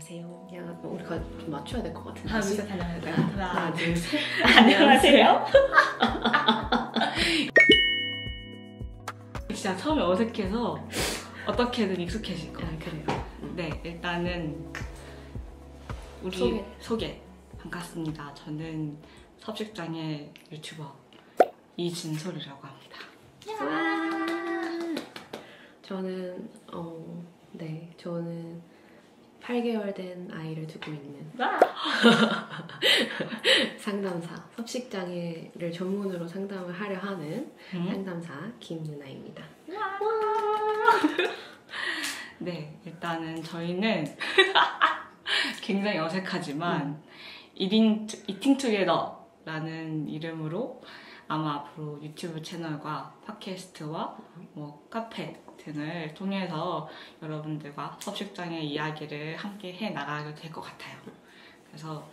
안녕하세요. 우리가 좀 맞춰야 될 것 같은데. 하나, 둘, 셋 안녕하세요. 하나, 둘, 셋. 안녕하세요. 진짜 처음에 어색해서 어떻게든 익숙해질 것 같아요. 그래요. 네, 일단은 우리 소개. 반갑습니다. 저는 섭식장애 유튜버 이진솔이라고 합니다. 저는 저는 8개월 된 아이를 두고 있는 상담사, 섭식장애를 전문으로 상담을 하려 하는 상담사 김유나입니다. 네, 일단은 저희는 굉장히 어색하지만 이팅 투게더라는 이름으로 아마 앞으로 유튜브 채널과 팟캐스트와 카페 등을 통해서 여러분들과 섭식장애 이야기를 함께 해 나가게 될 것 같아요. 그래서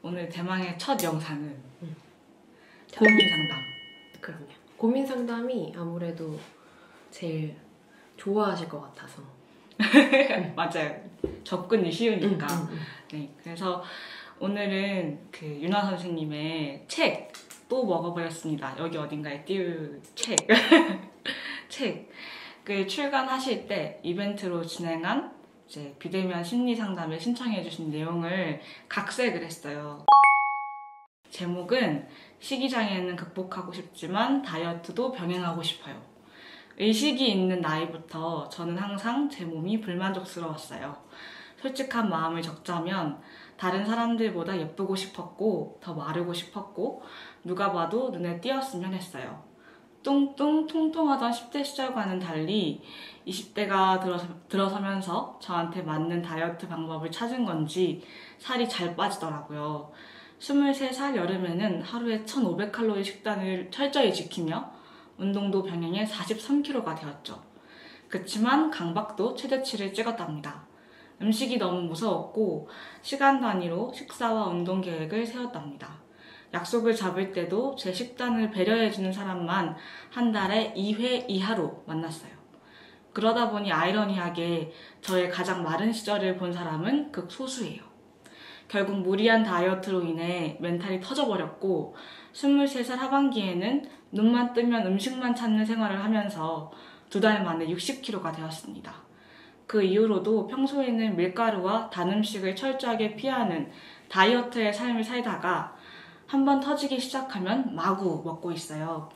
오늘 대망의 첫 영상은 고민 상담. 그럼요. 고민 상담이 아무래도 제일 좋아하실 것 같아서. 맞아요. 접근이 쉬우니까. 네, 그래서 오늘은 그 윤아 선생님의 책 또 먹어버렸습니다. 여기 어딘가에 띄울 책. 그 출간하실 때 이벤트로 진행한 이제 비대면 심리 상담에 신청해주신 내용을 각색을 했어요. 제목은 식이장애는 극복하고 싶지만 다이어트도 병행하고 싶어요. 의식이 있는 나이부터 저는 항상 제 몸이 불만족스러웠어요. 솔직한 마음을 적자면 다른 사람들보다 예쁘고 싶었고 더 마르고 싶었고 누가 봐도 눈에 띄었으면 했어요. 뚱뚱 통통하던 10대 시절과는 달리 20대가 들어서면서 저한테 맞는 다이어트 방법을 찾은 건지 살이 잘 빠지더라고요. 23살 여름에는 하루에 1500칼로리 식단을 철저히 지키며 운동도 병행해 43kg가 되었죠. 그치만 강박도 최대치를 찍었답니다. 음식이 너무 무서웠고 시간 단위로 식사와 운동 계획을 세웠답니다. 약속을 잡을 때도 제 식단을 배려해주는 사람만 한 달에 2회 이하로 만났어요. 그러다 보니 아이러니하게 저의 가장 마른 시절을 본 사람은 극소수예요. 결국 무리한 다이어트로 인해 멘탈이 터져버렸고 23살 하반기에는 눈만 뜨면 음식만 찾는 생활을 하면서 2달 만에 60kg가 되었습니다. 그 이후로도 평소에는 밀가루와 단 음식을 철저하게 피하는 다이어트의 삶을 살다가 한번 터지기 시작하면 마구 먹고 있어요.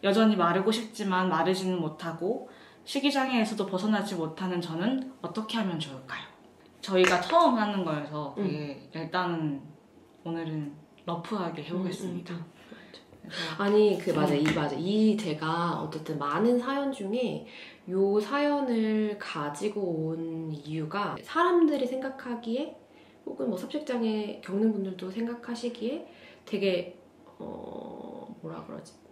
여전히 마르고 싶지만 마르지는 못하고 식이장애에서도 벗어나지 못하는 저는 어떻게 하면 좋을까요? 저희가 처음 하는 거여서 일단 오늘은 러프하게 해보겠습니다. 아니 맞아. 이 제가 어쨌든 많은 사연 중에 요 사연을 가지고 온 이유가 사람들이 생각하기에 혹은 섭식장애 겪는 분들도 생각하시기에 되게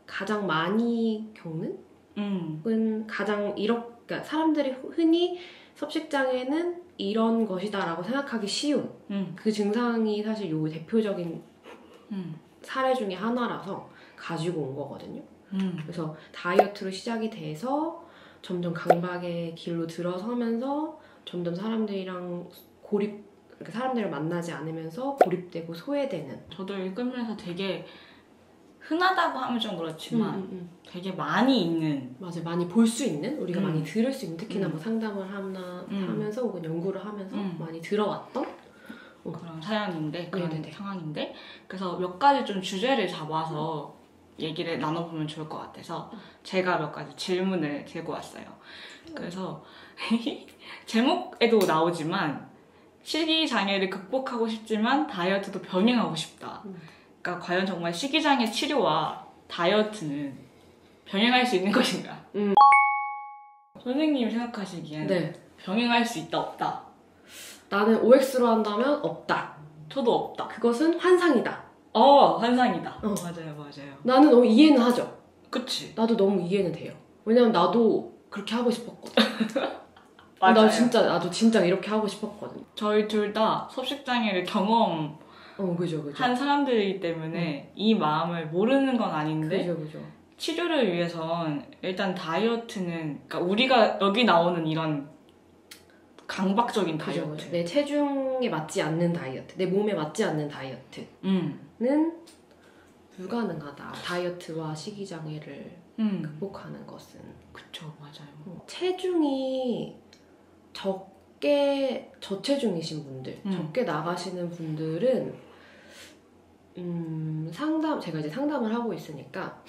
가장 많이 겪는 가장 그러니까 사람들이 흔히 섭식장애는 이런 것이다라고 생각하기 쉬운 그 증상이 사실 요 대표적인 사례 중에 하나라서 가지고 온 거거든요. 그래서 다이어트로 시작이 돼서 점점 강박의 길로 들어서면서 점점 사람들이랑 그러니까 사람들을 만나지 않으면서 고립되고 소외되는. 저도 읽으면서 되게 흔하다고 하면 좀 그렇지만 되게 많이 있는, 맞아요. 많이 볼 수 있는, 우리가 많이 들을 수 있는, 특히나 상담을 하면서 혹은 연구를 하면서 많이 들어왔던 그런 사연인데, 그런 상황인데, 그래서 몇 가지 좀 주제를 잡아서 얘기를 나눠보면 좋을 것 같아서 제가 몇 가지 질문을 들고 왔어요. 그래서 제목에도 나오지만 식이장애를 극복하고 싶지만 다이어트도 병행하고 싶다. 그러니까 과연 정말 식이장애 치료와 다이어트는 병행할 수 있는 것인가? 선생님이 생각하시기엔 병행할 수 있다, 없다? 나는 OX로 한다면 없다. 저도 없다. 그것은 환상이다. 환상이다. 맞아요. 나는 너무 이해는 하죠. 그치? 나도 너무 이해는 돼요. 왜냐면 나도 그렇게 하고 싶었거든. 맞아요. 나도 진짜 이렇게 하고 싶었거든. 저희 둘 다 섭식장애를 경험한 사람들이기 때문에 이 마음을 모르는 건 아닌데 그죠. 치료를 위해선 일단 다이어트는, 그러니까 우리가 여기 나오는 이런 강박적인 그죠, 다이어트. 그죠. 내 체중에 맞지 않는 다이어트, 내 몸에 맞지 않는 다이어트는 불가능하다. 다이어트와 식이장애를 극복하는 것은. 그쵸, 맞아요. 체중이 적게 저체중이신 분들, 적게 나가시는 분들은 제가 이제 상담을 하고 있으니까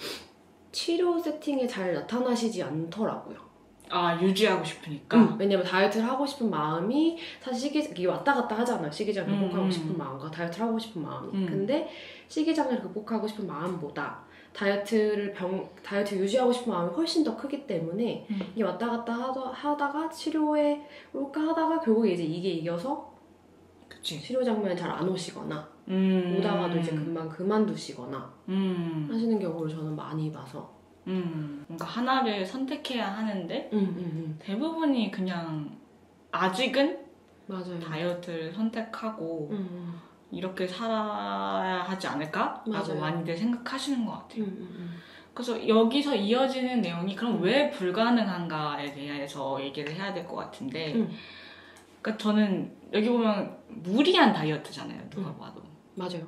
치료 세팅에 잘 나타나시지 않더라고요. 아, 유지하고 싶으니까? 왜냐면 다이어트를 하고 싶은 마음이 사실 이게 왔다 갔다 하잖아요. 식이장애 극복하고 싶은 마음과 다이어트를 하고 싶은 마음이. 근데 식이장애를 극복하고 싶은 마음보다 다이어트 유지하고 싶은 마음이 훨씬 더 크기 때문에 이게 왔다 갔다 하다가 치료에 올까 하다가 결국에 이제 이게 이겨서 그치. 치료 장면에 잘 안 오시거나 오다가도 이제 금방 그만두시거나 하시는 경우를 저는 많이 봐서 뭔가 하나를 선택해야 하는데 대부분이 그냥 아직은 맞아요. 다이어트를 선택하고 이렇게 살아야 하지 않을까? 라고 많이들 생각하시는 것 같아요. 그래서 여기서 이어지는 내용이 그럼 왜 불가능한가에 대해서 얘기를 해야 될 것 같은데 그러니까 저는 여기 보면 무리한 다이어트잖아요. 누가 봐도. 맞아요.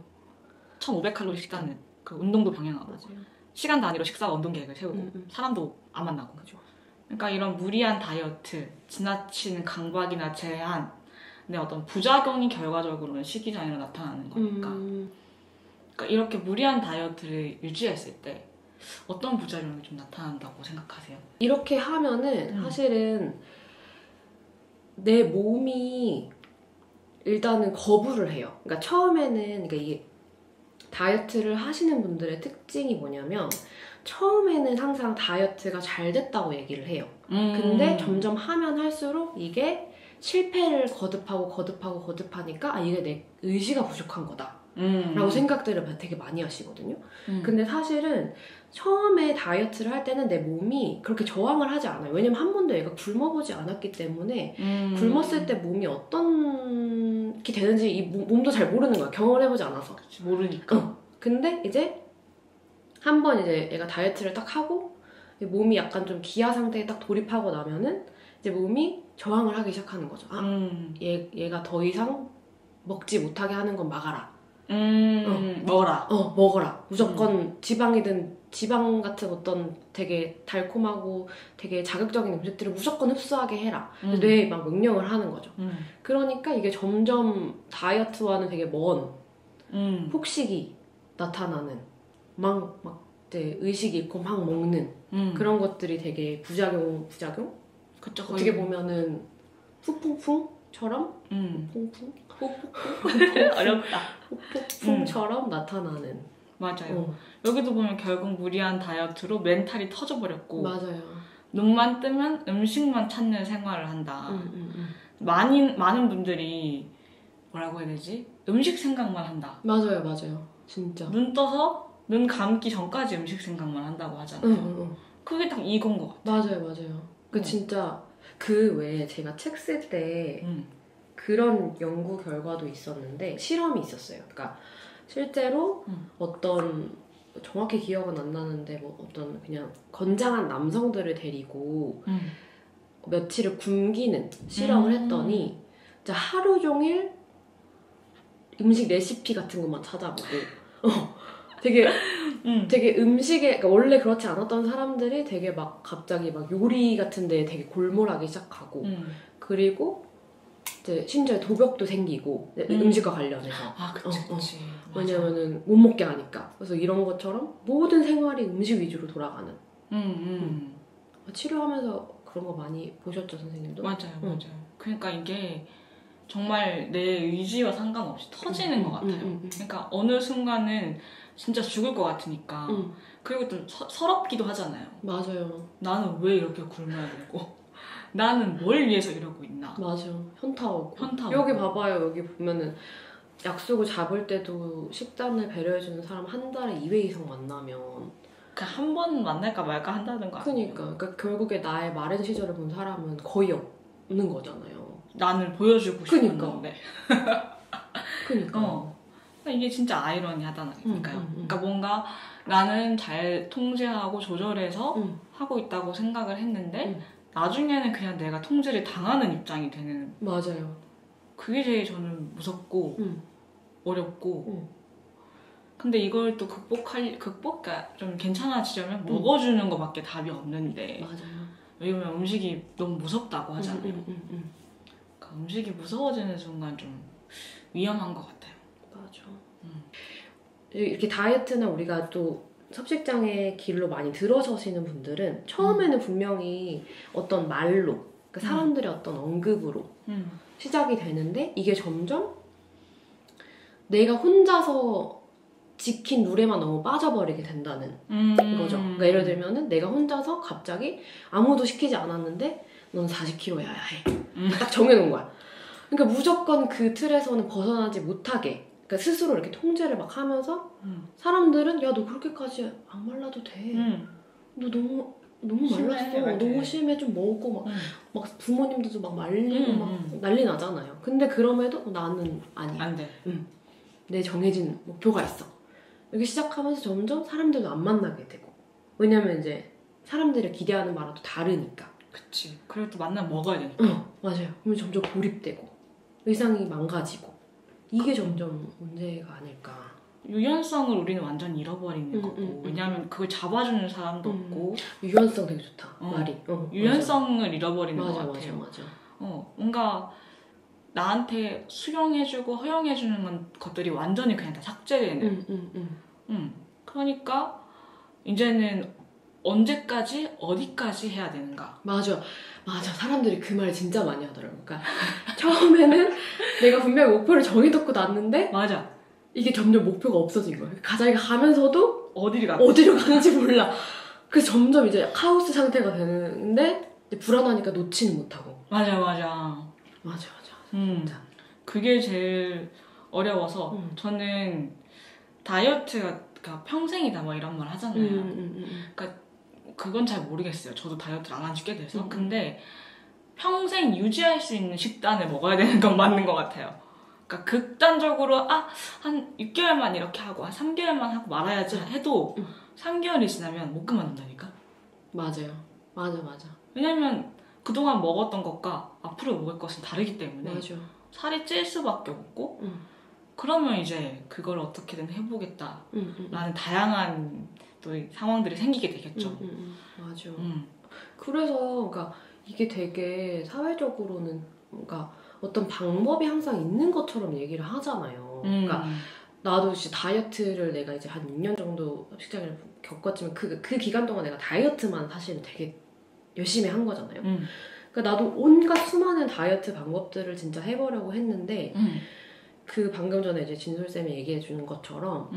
1500칼로리 식단은 그 운동도 병행하고 맞아요. 시간 단위로 식사와 운동 계획을 세우고 사람도 안 만나고. 그죠. 그러니까 이런 무리한 다이어트, 지나친 강박이나 제한의 어떤 부작용이 결과적으로는 식이장애로 나타나는 거니까. 그러니까 이렇게 무리한 다이어트를 유지했을 때 어떤 부작용이 좀 나타난다고 생각하세요? 이렇게 하면은 사실은 내 몸이 일단은 거부를 해요. 그러니까 처음에는 그러니까 이게 다이어트를 하시는 분들의 특징이 뭐냐면 처음에는 항상 다이어트가 잘 됐다고 얘기를 해요. 근데 점점 하면 할수록 이게 실패를 거듭하니까 이게 내 의지가 부족한 거다 라고 생각들을 되게 많이 하시거든요. 근데 사실은 처음에 다이어트를 할 때는 내 몸이 그렇게 저항을 하지 않아요. 왜냐면 한 번도 얘가 굶어보지 않았기 때문에 굶었을 때 몸이 어떤 게 되는지 이 몸도 잘 모르는 거야. 경험을 해보지 않아서. 그치, 모르니까. 근데 이제 한 번 이제 얘가 다이어트를 딱 하고 몸이 약간 좀 기아 상태에 딱 돌입하고 나면은 이제 몸이 저항을 하기 시작하는 거죠. 얘가 더 이상 먹지 못하게 하는 건 막아라. 먹어라. 먹어라. 무조건 지방 같은 어떤 되게 달콤하고 되게 자극적인 음식들을 무조건 흡수하게 해라. 뇌에 막 명령을 하는 거죠. 그러니까 이게 점점 다이어트와는 되게 먼 폭식이 나타나는 막 이제 의식 잃고 막 먹는 그런 것들이 되게 부작용? 그쵸, 어떻게 보면은 후풍풍처럼 풍풍? 어렵다. 폭풍처럼 나타나는. 맞아요. 여기도 보면 결국 무리한 다이어트로 멘탈이 터져버렸고 맞아요. 눈만 뜨면 음식만 찾는 생활을 한다. 많은 분들이 뭐라고 해야 되지? 음식 생각만 한다. 맞아요. 진짜. 눈 떠서 눈 감기 전까지 음식 생각만 한다고 하잖아요. 그게 딱 이건 것 같아요. 맞아요. 진짜 그 외에 제가 책 쓸 때 그런 연구 결과도 있었는데 실험이 있었어요. 그러니까 실제로 어떤 정확히 기억은 안 나는데 뭐 어떤 그냥 건장한 남성들을 데리고 며칠을 굶기는 실험을 했더니 진짜 하루 종일 음식 레시피 같은 것만 찾아보고 되게 음식에 그러니까 원래 그렇지 않았던 사람들이 되게 막 갑자기 막 요리 같은 데 되게 골몰하기 시작하고 그리고 이제 심지어 도벽도 생기고 음식과 관련해서 그치. 왜냐면은 못 먹게 하니까. 그래서 이런 것처럼 모든 생활이 음식 위주로 돌아가는 치료하면서 그런 거 많이 보셨죠, 선생님도? 맞아요. 그러니까 이게 정말 내 의지와 상관없이 터지는 것 같아요. 그러니까 어느 순간은 진짜 죽을 것 같으니까 그리고 좀 서럽기도 하잖아요. 맞아요. 나는 왜 이렇게 굶어야 되고 나는 뭘 위해서 이러고 있나. 맞아. 현타 오고. 여기 봐봐요. 여기 보면은 약속을 잡을 때도 식단을 배려해주는 사람 한 달에 2회 이상 만나면 그냥 한 번 만날까 말까 한다는 거 아니에요? 그러니까 결국에 나의 마른 시절을 본 사람은 거의 없는 거잖아요. 나는 보여주고 싶은데. 그러니까. 이게 진짜 아이러니하다니까요. 그러니까 뭔가 나는 잘 통제하고 조절해서 하고 있다고 생각을 했는데 나중에는 그냥 내가 통제를 당하는 입장이 되는. 맞아요. 그게 제일 저는 무섭고 어렵고. 근데 이걸 또 그러니까 좀 괜찮아지려면 먹어주는 것밖에 답이 없는데. 맞아요. 왜냐면 음식이 너무 무섭다고 하잖아요. 그러니까 음식이 무서워지는 순간 좀 위험한 것 같아요. 맞아. 이렇게 다이어트나 우리가 또 섭식장애 길로 많이 들어서시는 분들은 처음에는 분명히 어떤 말로, 그러니까 사람들의 어떤 언급으로 시작이 되는데 이게 점점 내가 혼자서 지킨 룰에만 너무 빠져버리게 된다는 거죠. 그러니까 예를 들면은 내가 혼자서 갑자기 아무도 시키지 않았는데 넌 40kg 해야 해. 딱 정해놓은 거야. 그러니까 무조건 그 틀에서는 벗어나지 못하게, 그러니까 스스로 이렇게 통제를 막 하면서 사람들은 야, 너 그렇게까지 안 말라도 돼. 너 너무 말랐어. 심해, 너무 심해. 좀 먹고 막 부모님들도 막 말리고 막 난리 나잖아요. 근데 그럼에도 나는 아니야. 안 돼. 내 정해진 목표가 있어. 이렇게 시작하면서 점점 사람들도 안 만나게 되고. 왜냐면 이제 사람들이 기대하는 바랑 또 다르니까. 그치. 그래도 또 만나면 먹어야 되니까. 맞아요. 그러면 점점 고립되고 의상이 망가지고 이게 점점 문제가 아닐까. 유연성을 우리는 완전히 잃어버리는 거고. 왜냐하면 그걸 잡아주는 사람도 없고. 유연성 되게 좋다. 말이. 유연성을 맞아. 잃어버리는 것 같아요. 맞아. 뭔가 나한테 수용해주고 허용해주는 것들이 완전히 그냥 다 삭제되는. 그러니까 이제는 언제까지 어디까지 해야 되는가. 맞아. 사람들이 그 말 진짜 많이 하더라고. 그러니까 처음에는 내가 분명히 목표를 정해놓고 났는데 맞아. 이게 점점 목표가 없어진 거야. 자기가 가면서도 어디로 가는지 몰라. 그래서 점점 이제 카오스 상태가 되는데 이제 불안하니까 놓지는 못하고. 맞아. 진짜. 그게 제일 어려워서 저는 다이어트가 평생이다 뭐 이런 말 하잖아요. 그러니까 그건 잘 모르겠어요. 저도 다이어트를 안 한 지 꽤 돼서. 근데 평생 유지할 수 있는 식단을 먹어야 되는 건 맞는 것 같아요. 그러니까 극단적으로 한 6개월만 이렇게 하고 한 3개월만 하고 말아야지 해도 3개월이 지나면 못 그만둔다니까. 맞아요. 왜냐면 그동안 먹었던 것과 앞으로 먹을 것은 다르기 때문에 맞아. 살이 찔 수밖에 없고 그러면 이제 그걸 어떻게든 해보겠다라는 다양한 또 상황들이 생기게 되겠죠. 맞아. 그래서 그러니까 이게 되게 사회적으로는 그러니까 어떤 방법이 항상 있는 것처럼 얘기를 하잖아요. 그러니까 나도 진짜 다이어트를 내가 이제 한 6년 정도 식장애를 겪었지만 그 기간 동안 내가 다이어트만 사실은 되게 열심히 한 거잖아요. 그러니까 나도 온갖 수많은 다이어트 방법들을 진짜 해보려고 했는데 그 방금 전에 이제 진솔쌤이 얘기해 주는 것처럼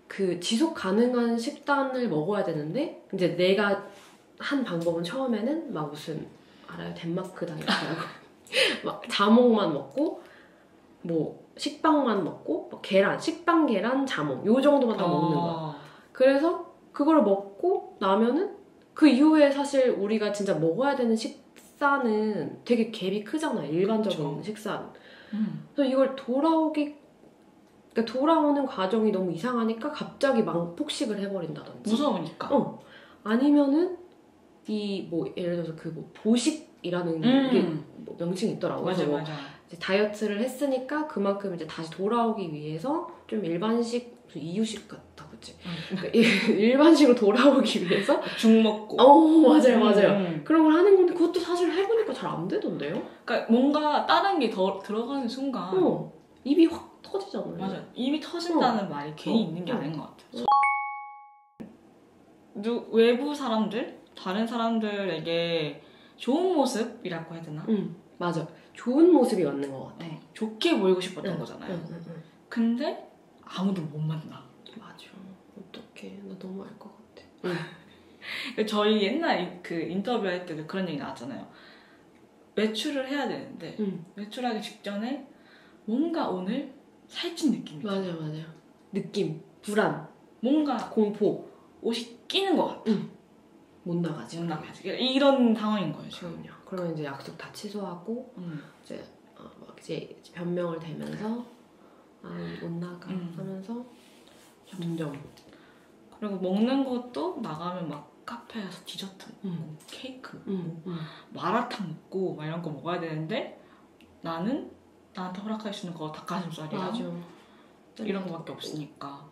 그 지속 가능한 식단을 먹어야 되는데 이제 내가 한 방법은 처음에는 막 무슨 알아요? 덴마크 다이어트라고 막 자몽만 먹고 뭐 식빵만 먹고 뭐 계란, 식빵, 계란, 자몽 요 정도만 딱 먹는 거야. 그래서 그걸 먹고 나면은 그 이후에 사실 우리가 진짜 먹어야 되는 식사는 되게 갭이 크잖아요. 일반적인 그쵸. 식사는. 그래서 이걸 그러니까 돌아오는 과정이 너무 이상하니까 갑자기 폭식을 해버린다든지. 무서우니까. 아니면은 이 뭐 예를 들어서 그 뭐 보식이라는 게 뭐 명칭이 있더라고요. 맞아. 이제 다이어트를 했으니까 그만큼 이제 다시 돌아오기 위해서 좀 일반식, 이유식 같다, 그치? 그러니까 일반식으로 돌아오기 위해서 죽 먹고. 맞아요. 그런 걸 하는 건데 그것도 사실 해보니까 잘 안 되던데요? 그러니까 뭔가 다른 게 더 들어가는 순간. 입이 확 터지잖아요. 맞아. 입이 터진다는 말이 괜히 있는 게 아닌 것 같아요. 외부 사람들, 다른 사람들에게 좋은 모습이라고 해야 되나? 맞아. 좋은 모습이 맞는 것 같아. 좋게 보이고 싶었던 거잖아요. 근데 아무도 못 만나. 맞아. 어떡해. 나 너무 알 것 같아. 저희 옛날 그 인터뷰할 때도 그런 얘기 나왔잖아요. 외출을 해야 되는데 외출하기 직전에 뭔가 오늘 살찐 느낌이죠. 맞아요. 느낌, 불안, 뭔가 공포. 옷이 끼는 것 같아. 못 나가지. 이런 상황인 거예요, 지금. 그럼요. 그러면 이제 약속 다 취소하고 이제 막 이제 변명을 대면서 못 나가 하면서 점점. 그리고 먹는 것도 나가면 막 카페에서 디저트 먹고 케이크 먹고 마라탕 먹고 막 이런 거 먹어야 되는데 나는 나한테 허락할 수 있는 거 닭가슴살이랑 맞아. 이런 거밖에 없으니까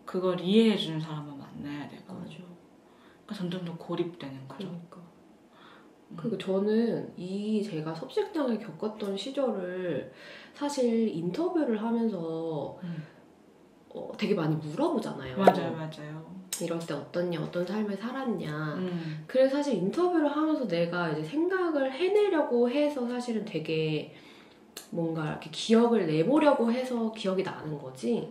그걸 이해해주는 사람을 만나야 되고 맞아. 그러니까 점점 더 고립되는 거죠. 그러니까. 그리고 저는 제가 섭식장애 겪었던 시절을 사실 인터뷰를 하면서 되게 많이 물어보잖아요. 맞아요. 이럴 때 어떻냐, 어떤 삶을 살았냐. 그래서 사실 인터뷰를 하면서 내가 이제 생각을 해내려고 해서 사실은 되게 뭔가 이렇게 기억을 내보려고 해서 기억이 나는 거지.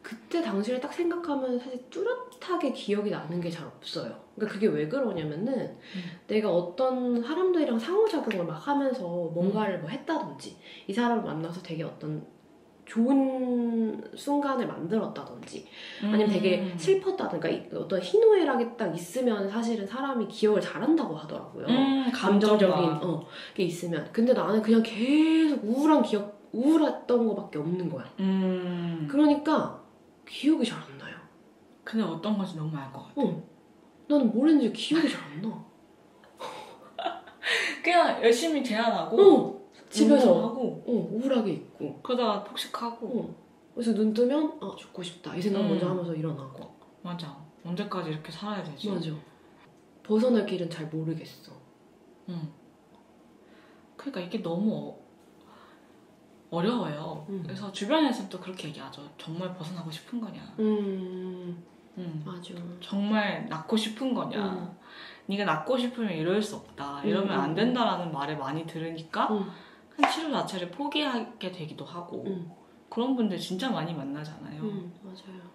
그때 당시를 딱 생각하면 사실 뚜렷하게 기억이 나는 게 잘 없어요. 그러니까 그게 왜 그러냐면은 내가 어떤 사람들이랑 상호작용을 막 하면서 뭔가를 뭐 했다든지 이 사람을 만나서 되게 어떤 좋은 순간을 만들었다든지 아니면 되게 슬펐다든가 어떤 희노애락이 딱 있으면 사실은 사람이 기억을 잘한다고 하더라고요. 감정적인 게 있으면. 근데 나는 그냥 계속 우울했던 거밖에 없는 거야. 그러니까 기억이 잘 안 나요. 근데 어떤 건지 너무 알 것 같아. 나는 뭘 했는지 기억이 잘 안 나. 그냥 열심히 제안하고 집에서 하고 우울하게 있고 그러다가 폭식하고 그래서 눈 뜨면 죽고 싶다 이 생각 먼저 하면서 일어나고. 맞아. 언제까지 이렇게 살아야 되지? 맞아. 벗어날 길은 잘 모르겠어. 그러니까 이게 너무 어려워요. 그래서 주변에서도 그렇게 얘기하죠. 정말 벗어나고 싶은 거냐? 맞아. 정말 낫고 싶은 거냐? 네가 낫고 싶으면 이럴 수 없다. 이러면 안 된다라는 말을 많이 들으니까 한 치료 자체를 포기하게 되기도 하고 그런 분들 진짜 많이 만나잖아요. 맞아요.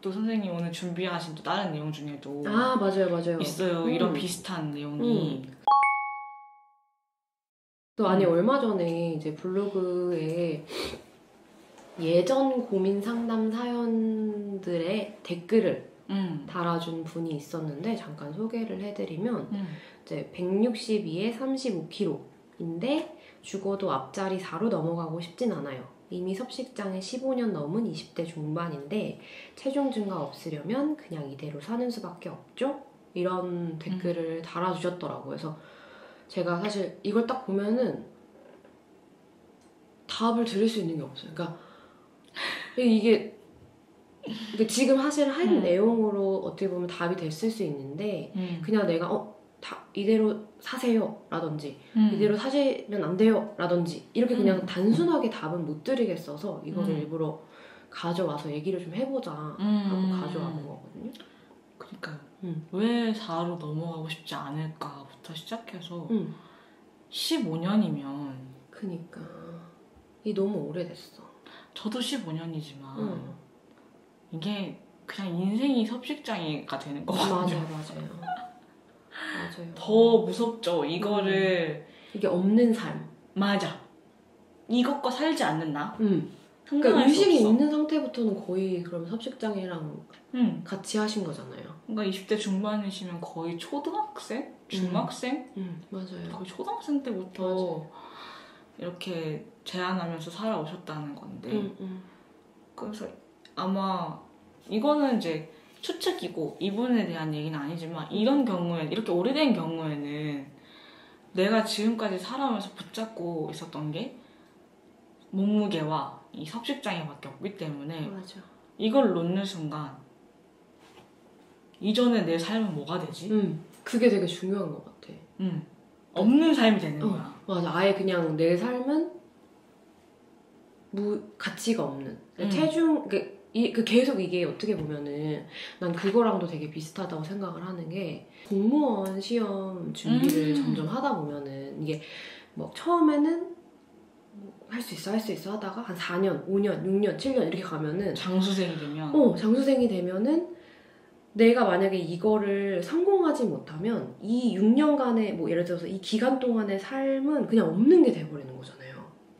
또 선생님 오늘 준비하신 또 다른 내용 중에도 맞아요. 있어요. 이런 비슷한 내용이. 또 얼마 전에 이제 블로그에 예전 고민 상담 사연들의 댓글을 달아준 분이 있었는데 잠깐 소개를 해드리면 이제 162에 35kg인데 죽어도 앞자리 4로 넘어가고 싶진 않아요. 이미 섭식장애 15년 넘은 20대 중반인데 체중 증가 없으려면 그냥 이대로 사는 수밖에 없죠? 이런 댓글을 달아주셨더라고요. 그래서 제가 사실 이걸 딱 보면은 답을 들을 수 있는 게 없어요. 그러니까 이게 지금 사실 한 내용으로 어떻게 보면 답이 됐을 수 있는데 그냥 내가 이대로 사세요 라든지 이대로 사시면 안 돼요 라든지 이렇게 그냥 단순하게 답은 못 드리겠어서 이거를 일부러 가져와서 얘기를 좀 해보자 하고 가져와 본 거거든요. 그러니까요. 왜 4로 넘어가고 싶지 않을까부터 시작해서 15년이면 그니까 이게 너무 오래됐어. 저도 15년이지만 이게 그냥 인생이 섭식장애가 되는 거거든요. 맞아요. 더 무섭죠. 이거를 이게 없는 삶. 맞아. 이것과 살지 않는 나. 그러니까 의식이 있는 상태부터는 거의 그럼 섭식장애랑 같이 하신 거잖아요. 그러니까 20대 중반이시면 거의 초등학생? 중학생? 맞아요. 거의 초등학생 때부터 이렇게 제한하면서 살아오셨다는 건데 그래서 아마 이거는 이제 추측이고 이분에 대한 얘기는 아니지만 이런 경우에 이렇게 오래된 경우에는 내가 지금까지 살아오면서 붙잡고 있었던 게 몸무게와 이 섭식장애밖에 없기 때문에 이걸 놓는 순간 이전에 내 삶은 뭐가 되지? 그게 되게 중요한 것 같아. 없는 삶이 되는 거야. 맞아. 아예 그냥 내 삶은 가치가 없는 체중 계속 이게 어떻게 보면은 난 그거랑도 되게 비슷하다고 생각을 하는 게 공무원 시험 준비를 점점 하다 보면은 이게 뭐 처음에는 할 수 있어 하다가 한 4년, 5년, 6년, 7년 이렇게 가면은 장수생이 되면은 내가 만약에 이거를 성공하지 못하면 이 6년간의 뭐 예를 들어서 이 기간 동안의 삶은 그냥 없는 게 돼버리는 거잖아요.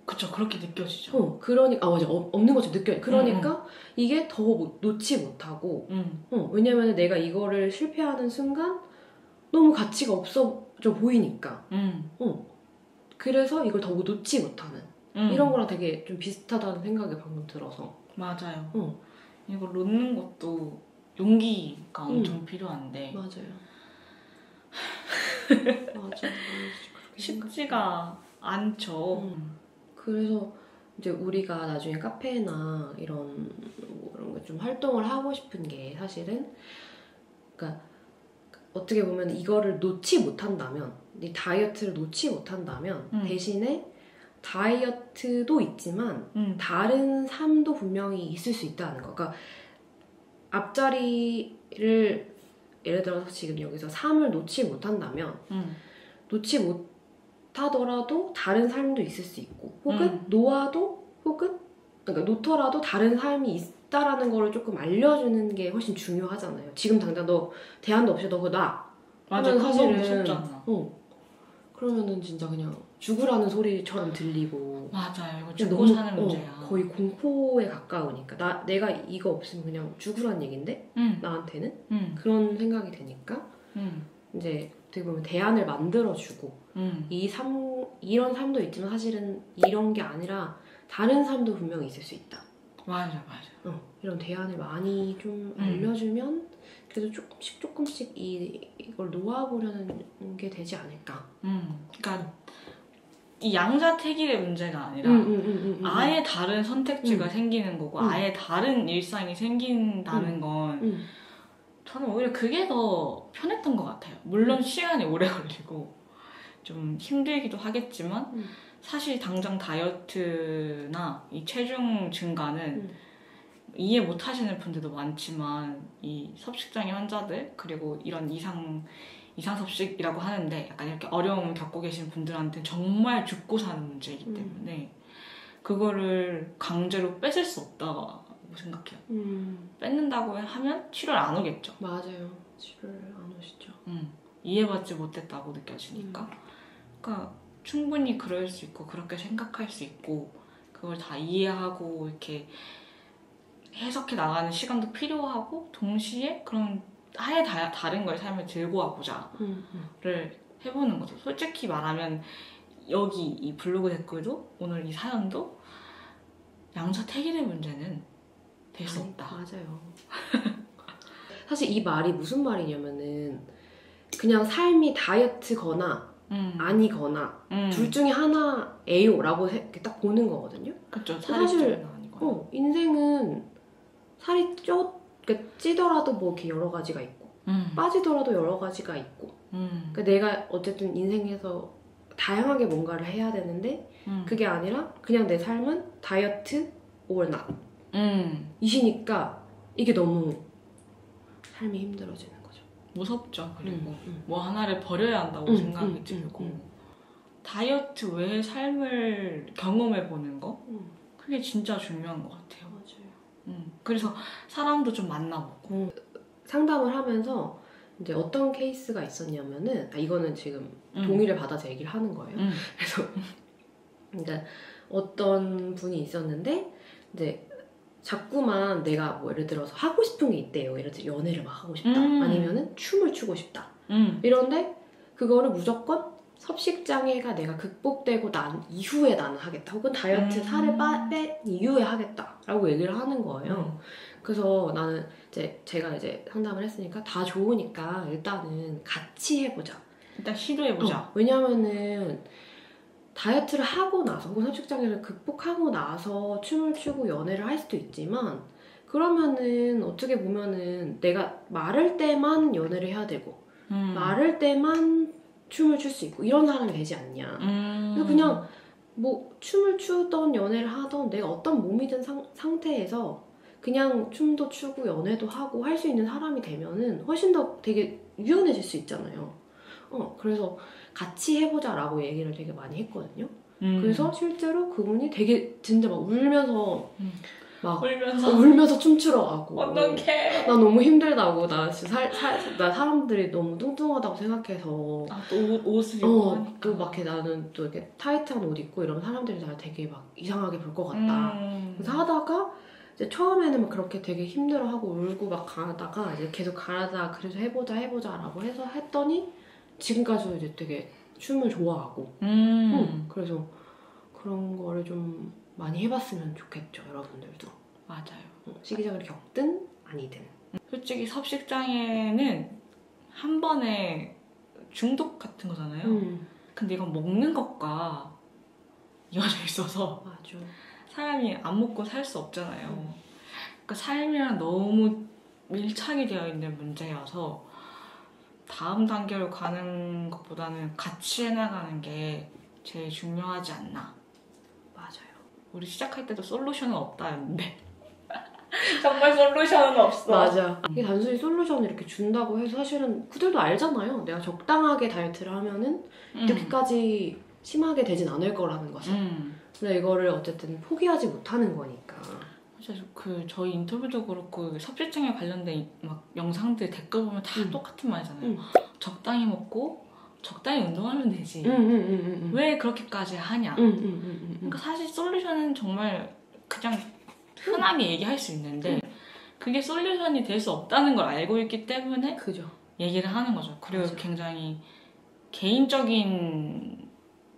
그쵸, 그렇게 느껴지죠. 그러니까 맞아, 없는 것처럼 느껴요. 그러니까 이게 더 놓지 못하고 왜냐면 내가 이거를 실패하는 순간 너무 가치가 없어져 보이니까 그래서 이걸 더 놓지 못하는 이런 거랑 되게 좀 비슷하다는 생각이 방금 들어서. 맞아요. 이걸 놓는 것도 용기가 엄청 필요한데 맞아요. 맞아. 쉽지가 않죠. 그래서 이제 우리가 나중에 카페나 이런 거 좀 활동을 하고 싶은 게 사실은 그러니까 어떻게 보면 이거를 놓지 못한다면 이 다이어트를 놓지 못한다면 대신에 다이어트도 있지만 다른 삶도 분명히 있을 수 있다는 거. 그러니까 앞자리를 예를 들어서 지금 여기서 삶을 놓지 못한다면 놓지 못하더라도 다른 삶도 있을 수 있고 혹은 놓아도 혹은 그러니까 놓더라도 다른 삶이 있다라는 거를 조금 알려주는 게 훨씬 중요하잖아요. 지금 당장 너 대안도 없이 너 그거 놔. 맞아, 사실은 무섭잖아. 그러면은 진짜 그냥 죽으라는 소리처럼 들리고 맞아요. 이거 죽고 사는 문제야. 거의 공포에 가까우니까 내가 이거 없으면 그냥 죽으란 얘긴데 나한테는 그런 생각이 드니까 이제 어떻게 보면 대안을 만들어주고 이런 삶도 있지만 사실은 이런 게 아니라 다른 삶도 분명히 있을 수 있다. 맞아. 이런 대안을 많이 좀 알려주면 그래도 조금씩 이걸 놓아보려는 게 되지 않을까. 그러니까 이 양자택일의 문제가 아니라 아예 다른 선택지가 생기는 거고 아예 다른 일상이 생긴다는 건 저는 오히려 그게 더 편했던 것 같아요. 물론 시간이 오래 걸리고 좀 힘들기도 하겠지만 사실 당장 다이어트나 이 체중 증가는 이해 못 하시는 분들도 많지만 이 섭식장애 환자들 그리고 이런 이상섭식이라고 하는데 약간 이렇게 어려움을 겪고 계신 분들한테는 정말 죽고 사는 문제이기 때문에 그거를 강제로 뺏을 수 없다고 생각해요. 뺏는다고 하면 치료를 안 오겠죠. 맞아요. 치료를 안 오시죠. 이해받지 못했다고 느껴지니까. 그러니까 충분히 그럴 수 있고 그렇게 생각할 수 있고 그걸 다 이해하고 이렇게 해석해 나가는 시간도 필요하고 동시에 그럼 아예 다른 걸 삶에 들고 와보자를 해보는 거죠. 솔직히 말하면 여기 이 블로그 댓글도 오늘 이 사연도 양자택일의 문제는 될 수 없다. 맞아요. 사실 이 말이 무슨 말이냐면은 그냥 삶이 다이어트거나 아니거나 둘 중에 하나예요 라고 이렇게 딱 보는 거거든요. 그렇죠. 사실 인생은 살이 그러니까 찌더라도 뭐 이렇게 여러 가지가 있고 빠지더라도 여러 가지가 있고 그러니까 내가 어쨌든 인생에서 다양하게 뭔가를 해야 되는데 그게 아니라 그냥 내 삶은 다이어트 or not 이시니까 이게 너무 삶이 힘들어지는 거죠. 무섭죠. 그리고 뭐 하나를 버려야 한다고 생각이 들고 다이어트 외의 삶을 경험해보는 거 그게 진짜 중요한 것 같아요. 맞아요. 그래서 사람도 좀 만나보고 상담을 하면서 이제 어떤 케이스가 있었냐면은 이거는 지금 동의를 받아서 얘기를 하는 거예요. 그래서 그러니까 어떤 분이 있었는데 이제 자꾸만 내가 뭐 예를 들어서 하고 싶은 게 있대요. 예를 들어 연애를 막 하고 싶다. 아니면은 춤을 추고 싶다. 이런데 그거를 무조건 섭식장애가 내가 극복되고 난 이후에 나는 하겠다. 혹은 다이어트 살을 뺀 이후에 하겠다라고 얘기를 하는 거예요. 그래서 나는 제가 상담을 했으니까 다 좋으니까 일단은 같이 해보자. 일단 시도해보자. 왜냐면은 다이어트를 하고 나서 혹은 섭식장애를 극복하고 나서 춤을 추고 연애를 할 수도 있지만 그러면은 어떻게 보면은 내가 마를 때만 연애를 해야 되고 마를 때만 춤을 출 수 있고 이런 사람이 되지 않냐. 그냥 뭐 춤을 추던 연애를 하던 내가 어떤 몸이든 상태에서 그냥 춤도 추고 연애도 하고 할 수 있는 사람이 되면은 훨씬 더 되게 유연해질 수 있잖아요. 그래서 같이 해보자라고 얘기를 되게 많이 했거든요. 그래서 실제로 그분이 되게 진짜 막 울면서 울면서 춤추러 가고 어떡해. 나 너무 힘들다고 나 사람들이 너무 뚱뚱하다고 생각해서 또 옷을 입고 하니까 또 막 나는 또 이렇게 타이트한 옷 입고 이러면 사람들이 나 되게 막 이상하게 볼 것 같다. 그래서 하다가 이제 처음에는 막 그렇게 되게 힘들어하고 울고 막 가다가 이제 계속 가다가 그래서 해보자라고 해서 했더니 지금까지도 이제 되게 춤을 좋아하고 그래서 그런 거를 좀 많이 해봤으면 좋겠죠. 여러분들도 맞아요. 시기장애를 겪든 아니든 솔직히 섭식장애는 한 번에 중독 같은 거잖아요. 근데 이건 먹는 것과 이어져 있어서 맞아. 사람이 안 먹고 살 수 없잖아요. 그러니까 삶이랑 너무 밀착이 되어 있는 문제여서 다음 단계로 가는 것보다는 같이 해나가는 게 제일 중요하지 않나. 맞아요. 우리 시작할 때도 솔루션은 없다였는데 정말 솔루션은 없어. 맞아. 이게 단순히 솔루션을 이렇게 준다고 해서 사실은 그들도 알잖아요. 내가 적당하게 다이어트를 하면은 이렇게까지 심하게 되진 않을 거라는 것을. 근데 이거를 어쨌든 포기하지 못하는 거니까. 맞아. 저희 인터뷰도 그렇고 섭식장애 관련된 막 영상들 댓글 보면 다 똑같은 말이잖아요. 적당히 먹고 적당히 운동하면 되지. 왜 그렇게까지 하냐. 그러니까 사실 솔루션은 정말 그냥 흔하게 얘기할 수 있는데 그게 솔루션이 될 수 없다는 걸 알고 있기 때문에 그죠. 얘기를 하는 거죠. 그리고 맞아. 굉장히 개인적인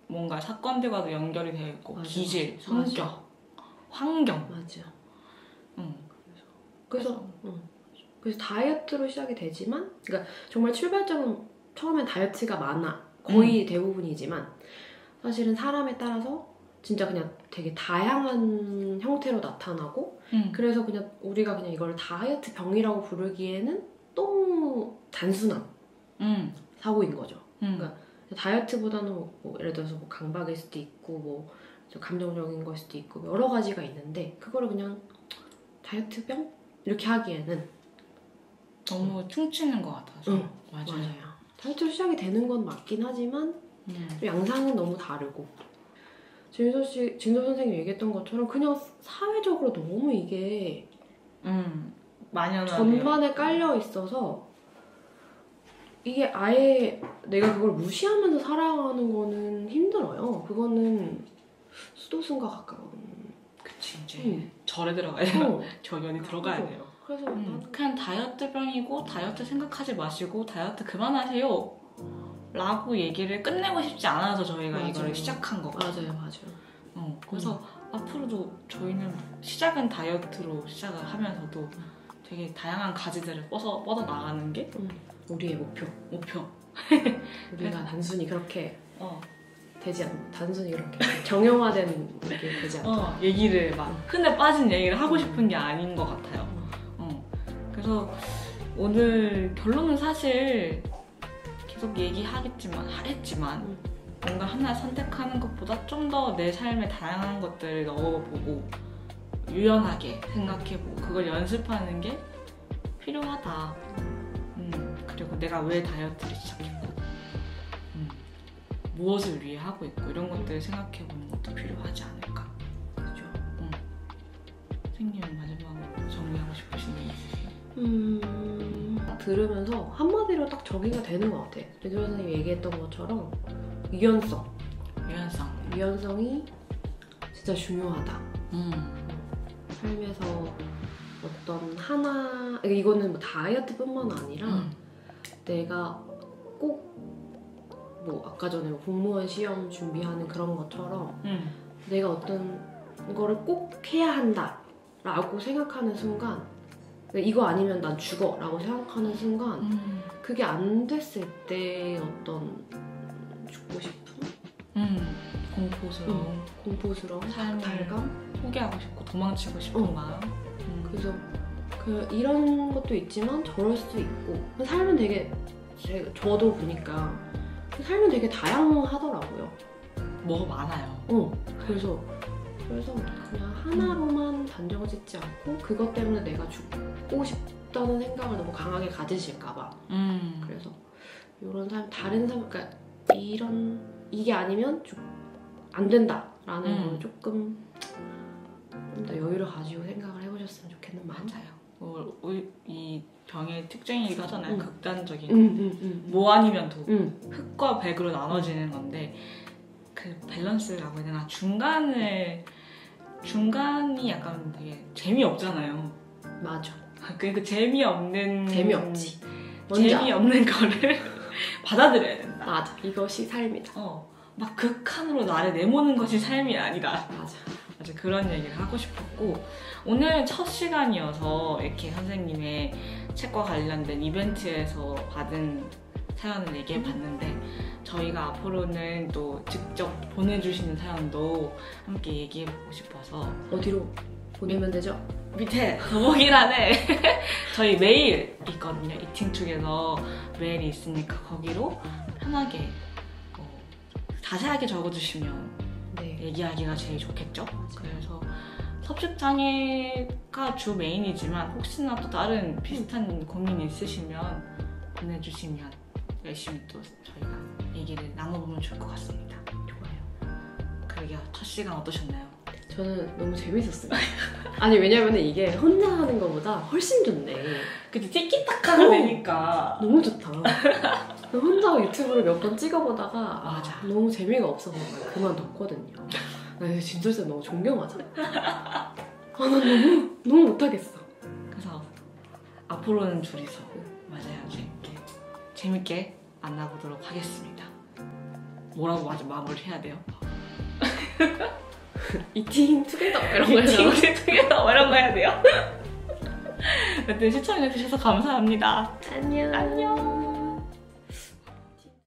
뭔가 사건들과도 연결이 되어 있고 맞아. 기질, 성격, 맞아. 환경. 맞아. 그래서 다이어트로 시작이 되지만, 그러니까 정말 출발점은 처음엔 다이어트가 많아. 거의 대부분이지만 사실은 사람에 따라서 진짜 그냥 되게 다양한 형태로 나타나고 그래서 그냥 우리가 그냥 이걸 다이어트 병이라고 부르기에는 너무 단순한 사고인 거죠. 그러니까 다이어트보다는 뭐 예를 들어서 뭐 강박일 수도 있고 뭐 감정적인 걸 수도 있고 여러 가지가 있는데 그거를 그냥 다이어트병? 이렇게 하기에는 너무 퉁치는 것 같아서. 맞아요. 다이어트로 시작이 되는 건 맞긴 하지만 양상은 너무 다르고 진도 선생님이 얘기했던 것처럼 그냥 사회적으로 너무 이게 전반에 깔려 있어서 이게 아예 내가 그걸 무시하면서 살아가는 거는 힘들어요. 그거는 수도승과 가까운. 그치, 이제 절에 들어가야 돼요. 절연이 들어가야 돼요. 그래서 그냥 다이어트병이고 다이어트 생각하지 마시고 다이어트 그만하세요 라고 얘기를 끝내고 싶지 않아서 저희가 이걸 시작한 거거든요. 맞아요. 그래서 앞으로도 저희는 시작은 다이어트로 시작을 하면서도 되게 다양한 가지들을 뻗어 나가는 게 우리의 목표. 우리가 단순히 그렇게 단순히 그렇게 정형화된 게 되지 않다. 얘기를 막 흔해 빠진 얘기를 하고 싶은 게 아닌 것 같아요. 그래서 오늘 결론은 사실 계속 했지만 뭔가 하나 선택하는 것보다 좀 더 내 삶에 다양한 것들을 넣어보고 유연하게 생각해보고 그걸 연습하는 게 필요하다. 그리고 내가 왜 다이어트를 시작했고 무엇을 위해 하고 있고 이런 것들을 생각해보는 것도 필요하지 않을까. 그렇죠. 선생님은 마지막으로 정리하고 싶으신 게 있으세요? 들으면서 한마디로 딱 정의가 되는 것 같아. 진도 선생님이 얘기했던 것처럼 유연성이 진짜 중요하다. 삶에서 어떤 하나, 이거는 뭐 다이어트뿐만 아니라 내가 꼭 뭐 아까 전에 공무원 시험 준비하는 그런 것처럼 내가 어떤 거를 꼭 해야 한다 라고 생각하는 순간 이거 아니면 난 죽어 라고 생각하는 순간 그게 안 됐을 때 어떤 죽고 싶음? 공포스러움? 삶을 달감? 포기하고 싶고 도망치고 싶은 마음? 그래서 이런 것도 있지만 저럴 수도 있고 삶은 되게 저도 보니까 삶은 되게 다양하더라고요. 뭐가 많아요. 그래서 그냥 하나로만 단정을 짓지 않고 그것 때문에 내가 죽고 싶다는 생각을 너무 강하게 가지실까봐. 그래서 이런 삶, 다른 삶, 그러니까 이게 아니면 안 된다라는 걸 조금 좀 더 여유를 가지고 생각을 해보셨으면 좋겠는 마음. 맞아요. 이 병의 특징이기도 하잖아요. 극단적인 뭐 아니면 도 흑과 백으로 나눠지는 건데 그 밸런스라고 해야 되나 중간이 약간 되게 재미없잖아요. 맞아. 그 재미없는 거를 받아들여야 된다. 맞아. 이것이 삶이다. 막 극한으로 나를 내모는 것이 삶이 아니다. 맞아. 이제 그런 얘기를 하고 싶었고, 오늘은 첫 시간이어서 이렇게 선생님의 책과 관련된 이벤트에서 받은 사연을 얘기해 봤는데, 저희가 앞으로는 또 직접 보내주시는 사연도 함께 얘기해 보고 싶어서 어디로 보내면 되죠? 밑에 더보기란에 저희 메일 있거든요. 이팅투게더 메일이 있으니까 거기로 편하게 자세하게 적어주시면 네. 얘기하기가 제일 좋겠죠. 그래서 섭식장애가 주 메인이지만 혹시나 또 다른 비슷한 고민이 있으시면 보내주시면 열심히 또 저희가 얘기를 나눠보면 좋을 것 같습니다. 좋아요. 그러게요. 첫 시간 어떠셨나요? 저는 너무 재밌었어요. 아니 왜냐면 이게 혼자 하는 것보다 훨씬 좋네. 그치, 티키타카가 어. 되니까. 너무 좋다. 혼자 유튜브를 몇 번 찍어보다가 맞아. 너무 재미가 없어서 그만뒀거든요. 나 이제 진솔쌤 너무 존경하잖아. 난 너무 못하겠어. 그래서 앞으로는 둘이서 맞아요. 재밌게 만나보도록 하겠습니다. 뭐라고 마무리해야 돼요? 이팅 투게더 이런 거 해서 투게더 이런 거 해야 돼요? 여튼 시청해주셔서 감사합니다. 안녕. 안녕.